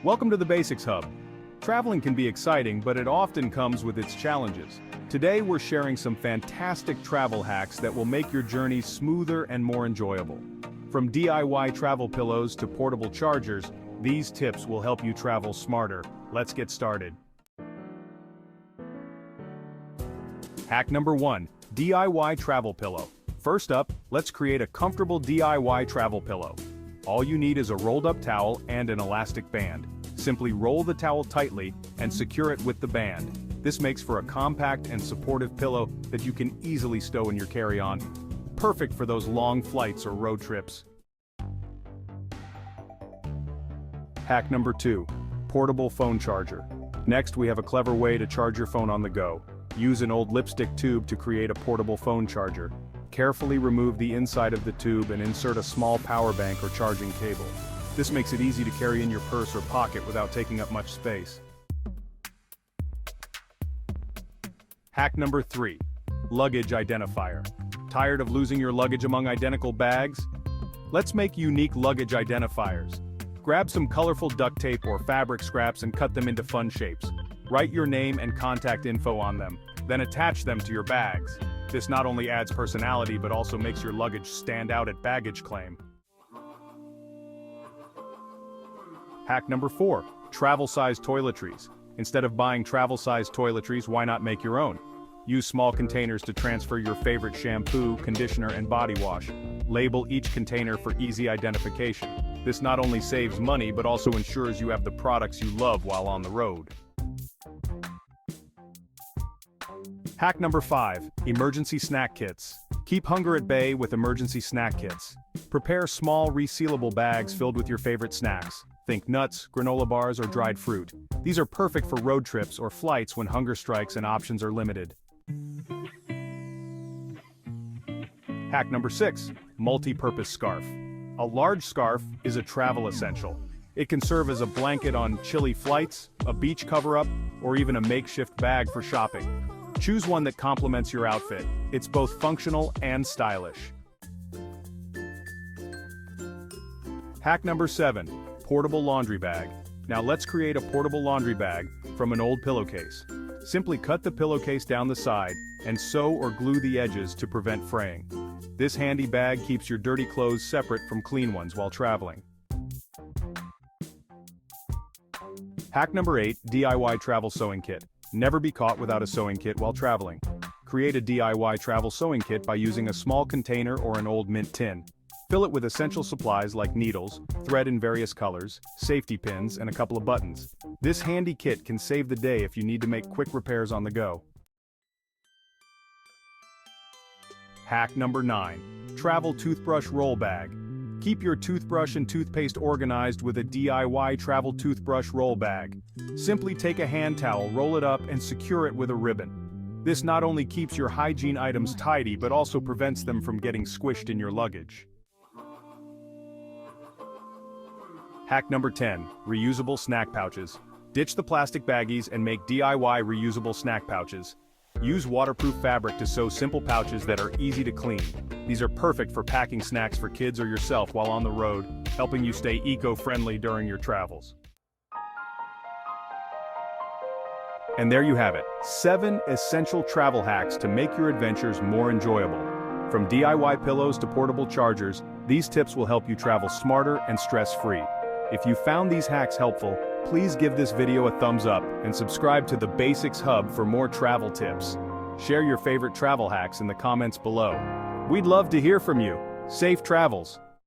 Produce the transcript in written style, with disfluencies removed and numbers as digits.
Welcome to the Basics Hub. Traveling can be exciting, but it often comes with its challenges. Today we're sharing some fantastic travel hacks that will make your journey smoother and more enjoyable. From DIY travel pillows to portable chargers, these tips will help you travel smarter. Let's get started. Hack number 1, DIY travel pillow. First up, let's create a comfortable DIY travel pillow. All you need is a rolled-up towel and an elastic band. Simply roll the towel tightly and secure it with the band. This makes for a compact and supportive pillow that you can easily stow in your carry-on. Perfect for those long flights or road trips. Hack number 2, portable phone charger. Next, we have a clever way to charge your phone on the go. Use an old lipstick tube to create a portable phone charger. Carefully remove the inside of the tube and insert a small power bank or charging cable. This makes it easy to carry in your purse or pocket without taking up much space. Hack number 3, luggage identifier. Tired of losing your luggage among identical bags? Let's make unique luggage identifiers. Grab some colorful duct tape or fabric scraps and cut them into fun shapes. Write your name and contact info on them, then attach them to your bags. This not only adds personality but also makes your luggage stand out at baggage claim. Hack number 4, travel-sized toiletries. Instead of buying travel-sized toiletries, why not make your own? Use small containers to transfer your favorite shampoo, conditioner, and body wash. Label each container for easy identification. This not only saves money but also ensures you have the products you love while on the road. Hack number 5, emergency snack kits. Keep hunger at bay with emergency snack kits. Prepare small resealable bags filled with your favorite snacks. Think nuts, granola bars, or dried fruit. These are perfect for road trips or flights when hunger strikes and options are limited. Hack number 6, multi-purpose scarf. A large scarf is a travel essential. It can serve as a blanket on chilly flights, a beach cover-up, or even a makeshift bag for shopping. Choose one that complements your outfit. It's both functional and stylish. Hack number 7, portable laundry bag. Now let's create a portable laundry bag from an old pillowcase. Simply cut the pillowcase down the side and sew or glue the edges to prevent fraying. This handy bag keeps your dirty clothes separate from clean ones while traveling. Hack number 8, DIY travel sewing kit. Never be caught without a sewing kit while traveling. Create a DIY travel sewing kit by using a small container or an old mint tin. Fill it with essential supplies like needles, thread in various colors, safety pins, and a couple of buttons. This handy kit can save the day if you need to make quick repairs on the go. Hack number 9, travel toothbrush roll bag. Keep your toothbrush and toothpaste organized with a DIY travel toothbrush roll bag. Simply take a hand towel, roll it up, and secure it with a ribbon. This not only keeps your hygiene items tidy but also prevents them from getting squished in your luggage. Hack number 10, reusable snack pouches. Ditch the plastic baggies and make DIY reusable snack pouches. Use waterproof fabric to sew simple pouches that are easy to clean. These are perfect for packing snacks for kids or yourself while on the road, helping you stay eco-friendly during your travels. And there you have it, 7 essential travel hacks to make your adventures more enjoyable. From DIY pillows to portable chargers, these tips will help you travel smarter and stress-free. If you found these hacks helpful, please give this video a thumbs up and subscribe to the Basics Hub for more travel tips. Share your favorite travel hacks in the comments below. We'd love to hear from you. Safe travels!